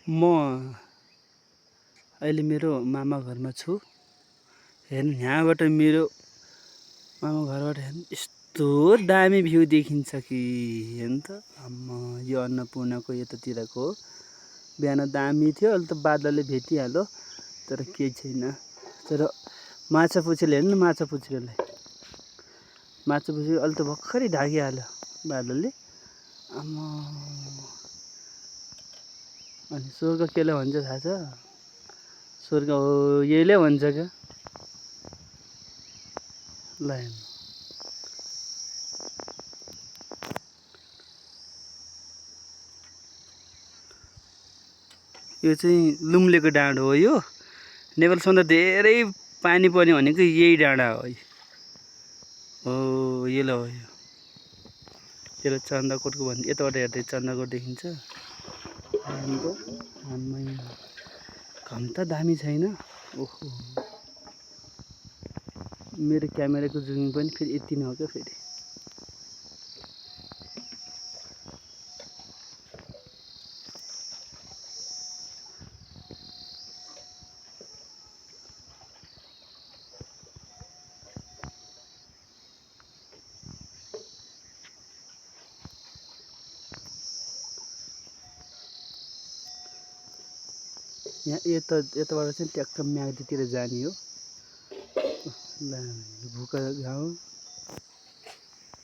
म अहिले मेरो मामा घरमा छु। हेर्नु यहाँबाट मेरो मामा घरबाट हेर्नु यस्तो दामी भ्यू देखिन्छ कि हेर्नु त। अम्मा यो अन्नपूर्णको यतातिरको हो। बिहान दामी थियो, अहिले त बादलले भेटिहाल्यो तर केही छैन। तर माछापुच्छ्रेले हेर्नु माछापुच्छ्रेलाई अहिले त भर्खरै ढाकिहाल्यो बादलले। आम्मा अनि स्वर्ग केलाई भन्छ थाहा छ? स्वर्ग हो यहीलाई भन्छ क्या। ल हेर्नु यो चाहिँ लुम्लेको डाँडो हो। यो नेपाल सबभन्दा धेरै पानी पर्ने भनेको यही डाँडा हो। यो हो यो। यसलाई चन्द्रकोटको भन्छ। यताबाट हेर्दै चन्द्रकोट देखिन्छ। घाम त दामी छैन। ओहो मेरो क्यामेराको जुमिङ पनि फेरि यति नै हो क्या फेरि। यहाँ यताबाट चाहिँ ट्याक्क म्याग्दीतिर जाने हो। भुका गाउँ